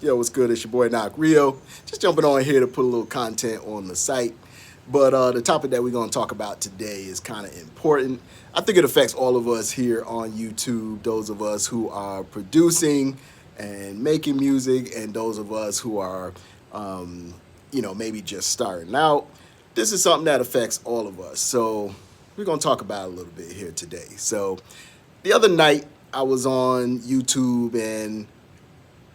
Yo, what's good? It's your boy Knock Rio. Just jumping on here to put a little content on the site. But the topic that we're going to talk about today is kind of important. I think it affects all of us here on YouTube, those of us who are producing and making music, and those of us who are, maybe just starting out. This is something that affects all of us. So we're going to talk about it a little bit here today. So the other night, I was on YouTube and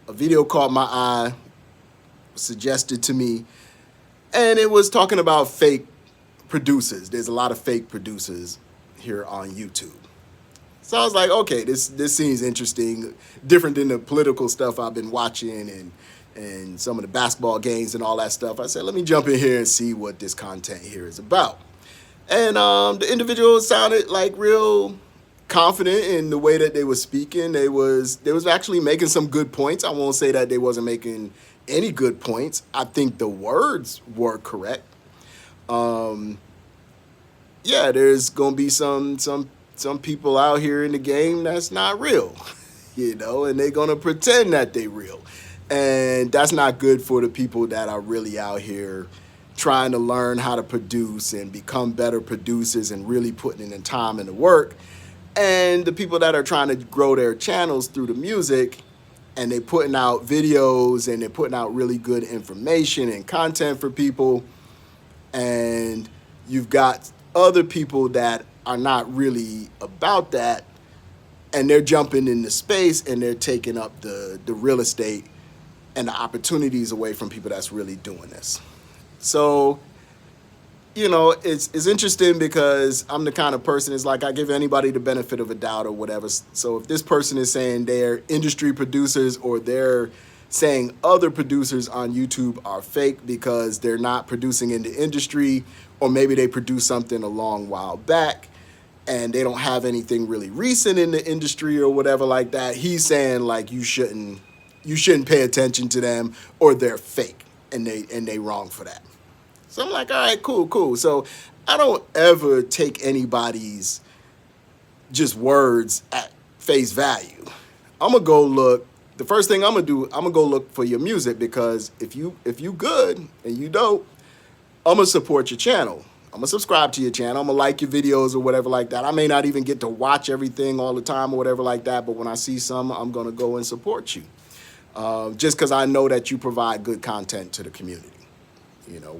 a video caught my eye, suggested to me, and it was talking about fake producers. There's a lot of fake producers here on YouTube. So I was like, okay, this seems interesting, different than the political stuff I've been watching and some of the basketball games and all that stuff. I said, let me jump in here and see what this content here is about. And the individual sounded like real confident in the way that they were speaking. They was actually making some good points. I won't say that they wasn't making any good points. I think the words were correct. There's gonna be some people out here in the game that's not real, and they're gonna pretend that they real, and that's not good for the people that are really out here trying to learn how to produce and become better producers and really putting in the time and the work. And the people that are trying to grow their channels through the music, and they're putting out videos and they're putting out really good information and content for people. And you've got other people that are not really about that, and they're jumping into space and they're taking up the real estate and the opportunities away from people that's really doing this. So, it's interesting because I'm the kind of person, it's like I give anybody the benefit of a doubt or whatever. So if this person is saying they're industry producers, or they're saying other producers on YouTube are fake because they're not producing in the industry, or maybe they produced something a long while back and they don't have anything really recent in the industry or whatever like that, he's saying like you shouldn't pay attention to them, or they're fake and they wrong for that. So I'm like, all right, cool. So I don't ever take anybody's just words at face value. I'm gonna go look. The first thing I'm gonna do, I'm gonna go look for your music, because if you good and you dope, I'm gonna support your channel. I'm gonna subscribe to your channel. I'm gonna like your videos or whatever like that. I may not even get to watch everything all the time or whatever like that, but when I see some, I'm gonna go and support you, just because I know that you provide good content to the community.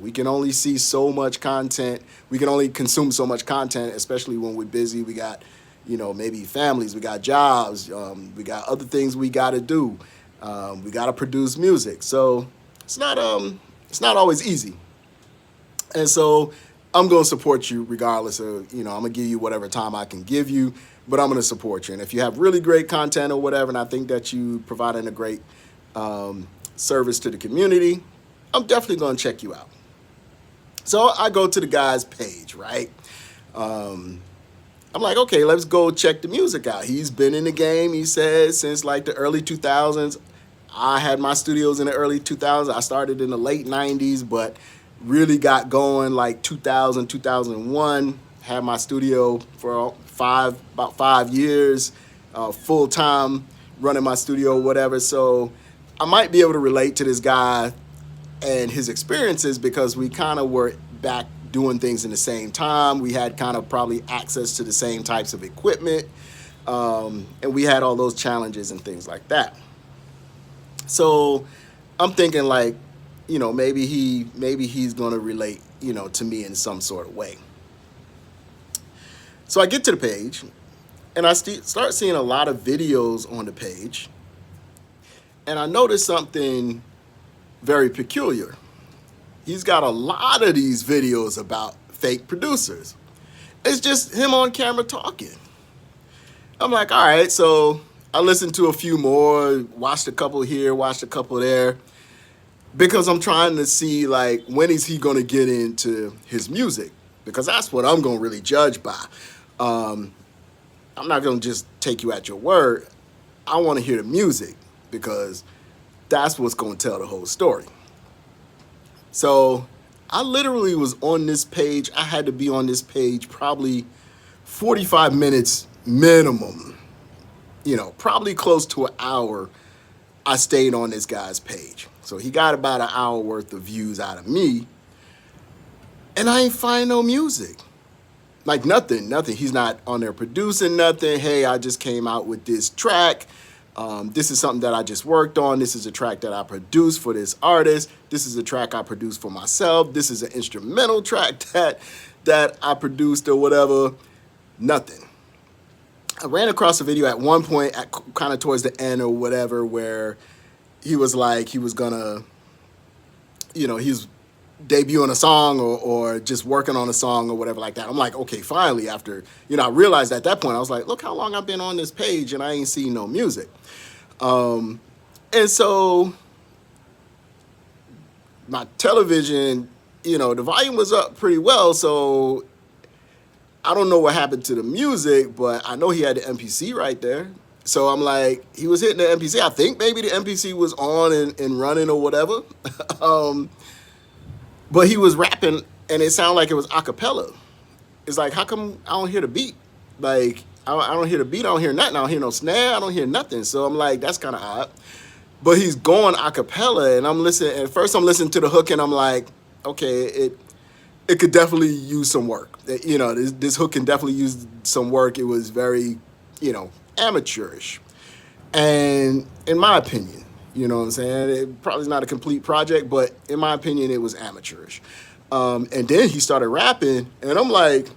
We can only see so much content. We can only consume so much content, especially when we're busy. We got, maybe families. We got jobs. We got other things we got to do. We got to produce music. So it's not always easy. And so I'm going to support you regardless of, I'm going to give you whatever time I can give you, but I'm going to support you. And if you have really great content or whatever, and I think that you providing a great service to the community, I'm definitely going to check you out. So I go to the guy's page, right? I'm like, okay, let's go check the music out. He's been in the game, he says, since like the early 2000s. I had my studios in the early 2000s. I started in the late 90s, but really got going like 2000, 2001. Had my studio for about 5 years, full time running my studio, whatever. So I might be able to relate to this guy and his experiences, because we kind of were back doing things in the same time. We had kind of probably access to the same types of equipment, and we had all those challenges and things like that. So I'm thinking like, maybe he's going to relate, to me in some sort of way. So I get to the page and I start seeing a lot of videos on the page, and I noticed something very peculiar. He's got a lot of these videos about fake producers. It's just him on camera talking. I'm like, all right, so I listened to a few more, watched a couple here, watched a couple there, because I'm trying to see like, when is he gonna get into his music? Because that's what I'm gonna really judge by. I'm not gonna just take you at your word. I wanna hear the music, because that's what's going to tell the whole story. So I literally was on this page. I had to be on this page probably 45 minutes minimum, probably close to an hour I stayed on this guy's page. So he got about an hour worth of views out of me, and I ain't find no music. Like nothing. He's not on there producing nothing. Hey, I just came out with this track. This is something that I just worked on. This is a track that I produced for this artist. This is a track I produced for myself. This is an instrumental track that I produced or whatever. Nothing. I ran across a video at one point, at kind of towards the end or whatever, where he was like, he was gonna, he's debuting a song or just working on a song or whatever like that. I'm like, okay, finally, after, I realized at that point, I was like, look how long I've been on this page and I ain't seen no music. And so my television, the volume was up pretty well, so I don't know what happened to the music, but I know he had the MPC right there. So I'm like, he was hitting the MPC. I think maybe the MPC was on and running or whatever. But he was rapping, and it sounded like it was a cappella. It's like, how come I don't hear the beat? Like, I don't hear the beat. I don't hear nothing. I don't hear no snare. I don't hear nothing. So I'm like, that's kind of odd. But he's going a cappella, and I'm listening. At first, I'm listening to the hook, and I'm like, okay, it could definitely use some work. This hook can definitely use some work. It was very, amateurish. And in my opinion, you know what I'm saying? It probably is not a complete project, but in my opinion, it was amateurish. And then he started rapping, and I'm like,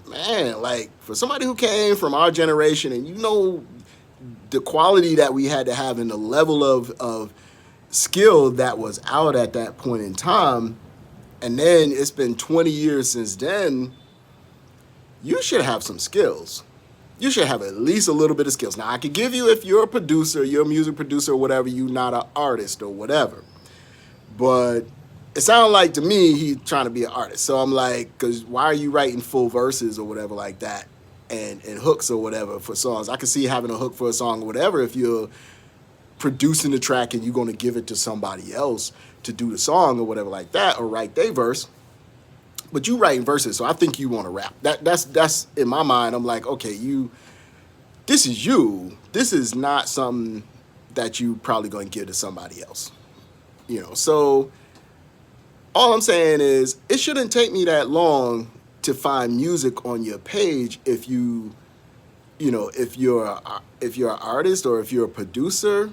man, like, for somebody who came from our generation, and the quality that we had to have and the level of skill that was out at that point in time, and then it's been 20 years since then, you should have some skills. You should have at least a little bit of skills. Now, I could give you, if you're a producer, you're a music producer or whatever, you're not an artist or whatever. But it sounded like to me he's trying to be an artist. So I'm like, because why are you writing full verses or whatever like that and hooks or whatever for songs? I could see having a hook for a song or whatever if you're producing the track and you're going to give it to somebody else to do the song or whatever like that, or write their verse. But you writing verses, so I think you want to rap. That's in my mind. I'm like, okay, this is you. This is not something that you probably going to give to somebody else. So all I'm saying is it shouldn't take me that long to find music on your page if you're an artist or if you're a producer.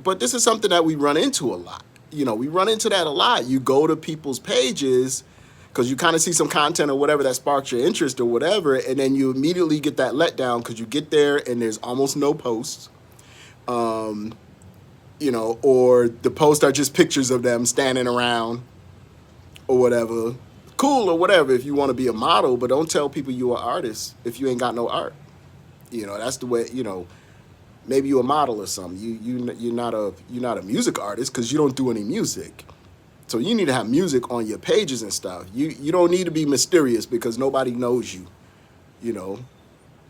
But this is something that we run into a lot. We run into that a lot. You go to people's pages because you kind of see some content or whatever that sparks your interest or whatever, and then you immediately get that letdown because you get there and there's almost no posts. Or the posts are just pictures of them standing around or whatever. Cool or whatever if you want to be a model, but don't tell people you're an artist if you ain't got no art. That's the way, maybe you're a model or something. You're not a music artist because you don't do any music. So you need to have music on your pages and stuff. You don't need to be mysterious because nobody knows you. You don't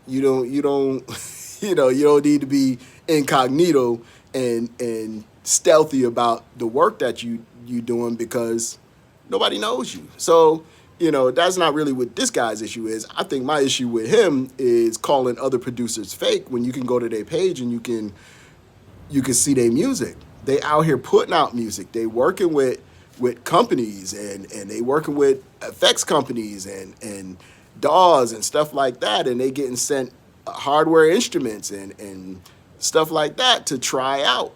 you don't need to be incognito and stealthy about the work that you doing because nobody knows you. So, that's not really what this guy's issue is. I think my issue with him is calling other producers fake when you can go to their page and you can see their music. They out here putting out music. They working with companies and they working with effects companies and DAWs and stuff like that, and they getting sent hardware instruments and stuff like that to try out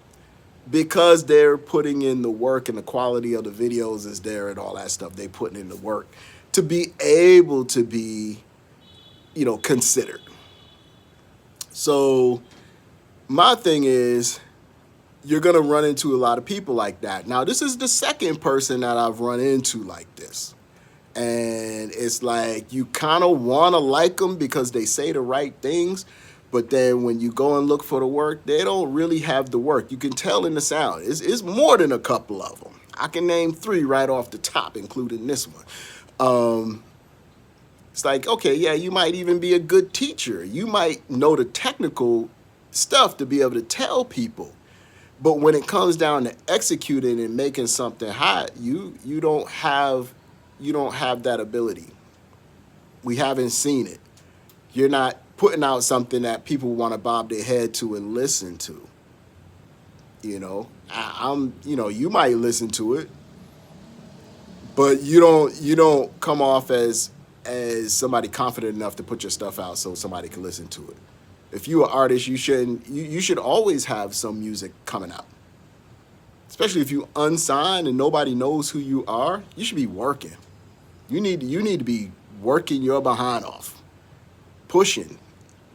because they're putting in the work and the quality of the videos is there and all that stuff. They putting in the work to be able to be, considered. So my thing is, you're going to run into a lot of people like that. Now, this is the second person that I've run into like this. And it's like you kind of want to like them because they say the right things. But then when you go and look for the work, they don't really have the work. You can tell in the sound. It's more than a couple of them. I can name 3 right off the top, including this one. It's like, okay, yeah, you might even be a good teacher. You might know the technical stuff to be able to tell people. But when it comes down to executing and making something hot, you don't have that ability. We haven't seen it. You're not putting out something that people want to bob their head to and listen to. You might listen to it, but you don't come off as somebody confident enough to put your stuff out so somebody can listen to it. If you're an artist, you should always have some music coming out. Especially if you unsigned and nobody knows who you are, you should be working. You need to be working your behind off, pushing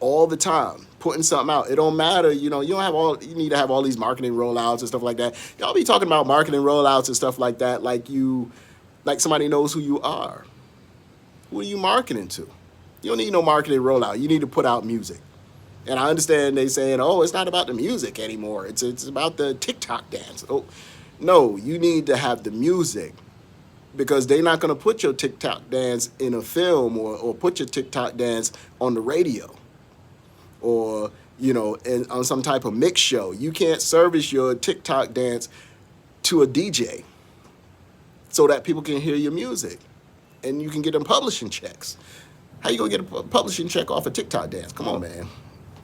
all the time, putting something out. It don't matter, you don't have all you need to have all these marketing rollouts and stuff like that. Y'all be talking about marketing rollouts and stuff like that like somebody knows who you are. Who are you marketing to? You don't need no marketing rollout. You need to put out music. And I understand they saying, "Oh, it's not about the music anymore. It's about the TikTok dance." Oh, no, you need to have the music because they're not going to put your TikTok dance in a film or put your TikTok dance on the radio or on some type of mix show. You can't service your TikTok dance to a DJ so that people can hear your music and you can get them publishing checks. How you gonna get a publishing check off a TikTok dance? Come on, man.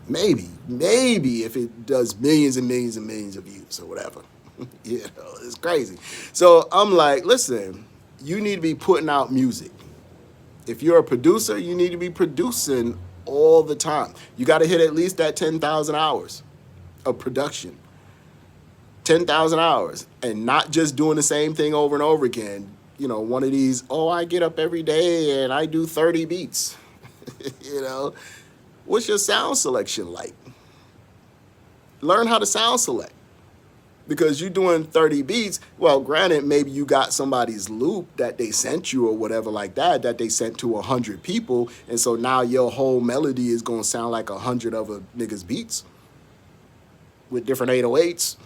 Maybe if it does millions and millions and millions of views or whatever. It's crazy. So I'm like, listen, you need to be putting out music. If you're a producer, you need to be producing all the time. You got to hit at least that 10,000 hours of production. 10,000 hours and not just doing the same thing over and over again. One of these, I get up every day and I do 30 beats. What's your sound selection like? Learn how to sound select. Because you're doing 30 beats, well, granted, maybe you got somebody's loop that they sent you or whatever like that they sent to 100 people, and so now your whole melody is going to sound like 100 other niggas' beats with different 808s.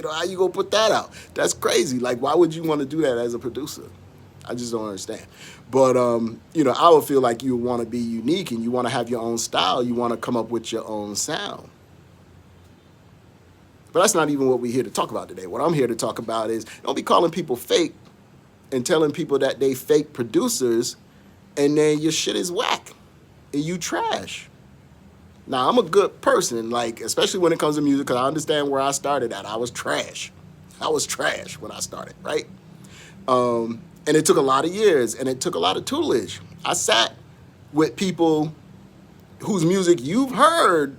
How you going to put that out? That's crazy. Like, why would you want to do that as a producer? I just don't understand. But, I would feel like you want to be unique and you want to have your own style. You want to come up with your own sound. But that's not even what we're here to talk about today. What I'm here to talk about is don't be calling people fake and telling people that they fake producers and then your shit is whack and you trash. Now, I'm a good person, especially when it comes to music, because I understand where I started at. I was trash. I was trash when I started, right? And it took a lot of years and it took a lot of tutelage. I sat with people whose music you've heard,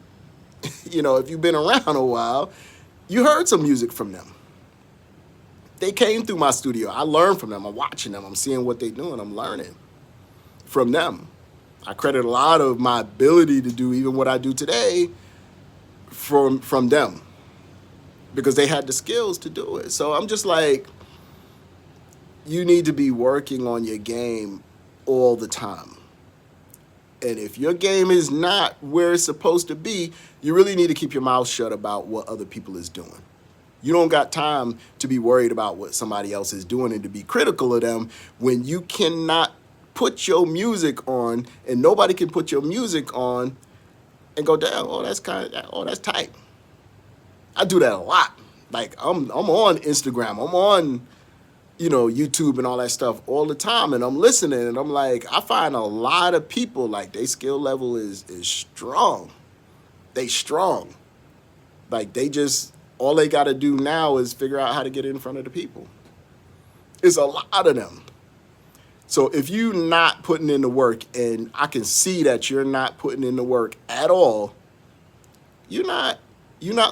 if you've been around a while, you heard some music from them. They came through my studio. I learned from them. I'm watching them. I'm seeing what they're doing. I'm learning from them. I credit a lot of my ability to do even what I do today from them because they had the skills to do it. So I'm just like, you need to be working on your game all the time. And if your game is not where it's supposed to be, you really need to keep your mouth shut about what other people is doing. You don't got time to be worried about what somebody else is doing and to be critical of them when you cannot put your music on and nobody can put your music on and go, damn, that's tight. I do that a lot. Like I'm on Instagram, I'm on YouTube and all that stuff all the time, and I'm listening and I'm like, I find a lot of people like their skill level is strong. They strong. Like all they got to do now is figure out how to get in front of the people. It's a lot of them. So if you're not putting in the work, and I can see that you're not putting in the work at all, you're not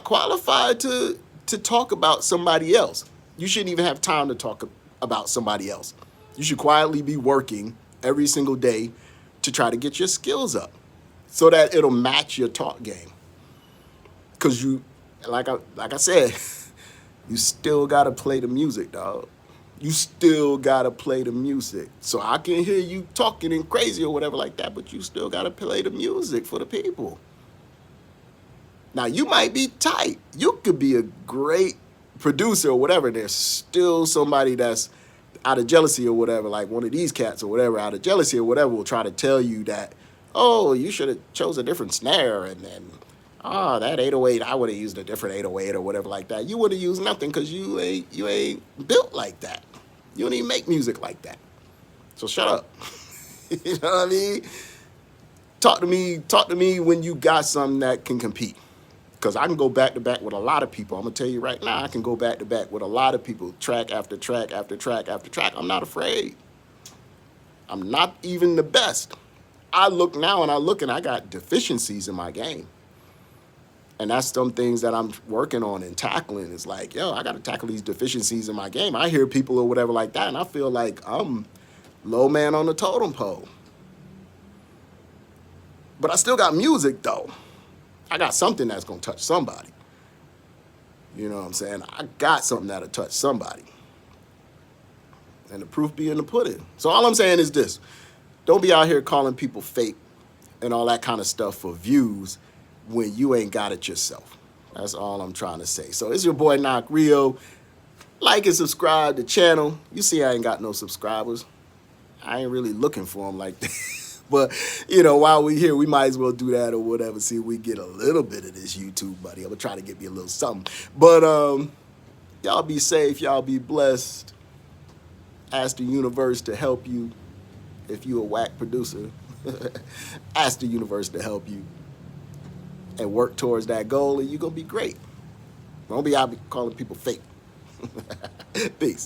qualified to talk about somebody else. You shouldn't even have time to talk about somebody else. You should quietly be working every single day to try to get your skills up so that it'll match your talk game. Because like I said, you still got to play the music, dog. You still got to play the music. So I can hear you talking and crazy or whatever like that, but you still got to play the music for the people. Now, you might be tight. You could be a great producer or whatever. There's still somebody that's out of jealousy or whatever, like one of these cats or whatever, out of jealousy or whatever, will try to tell you that, oh, you should have chose a different snare, and then, that 808, I would have used a different 808 or whatever like that. You would have used nothing because you ain't built like that. You don't even make music like that. So shut up. You know what I mean? Talk to me when you got something that can compete. Because I can go back to back with a lot of people. I'm going to tell you right now, I can go back to back with a lot of people, track after track after track after track. I'm not afraid. I'm not even the best. I look now and I got deficiencies in my game. And that's some things that I'm working on and tackling. It's like, yo, I got to tackle these deficiencies in my game. I hear people or whatever like that, and I feel like I'm low man on the totem pole. But I still got music, though. I got something that's going to touch somebody. You know what I'm saying? I got something that'll touch somebody. And the proof be in the pudding. So all I'm saying is this. Don't be out here calling people fake and all that kind of stuff for views when you ain't got it yourself. That's all I'm trying to say. So it's your boy Knock Rio. Like and subscribe to the channel. You see I ain't got no subscribers. I ain't really looking for them like that. But, you know, while we here, we might as well do that or whatever. See if we get a little bit of this YouTube money. I'm going to try to get me a little something. But y'all be safe. Y'all be blessed. Ask the universe to help you. If you a whack producer, ask the universe to help you. And work towards that goal, and you're going to be great. Don't be out calling people fake. Peace.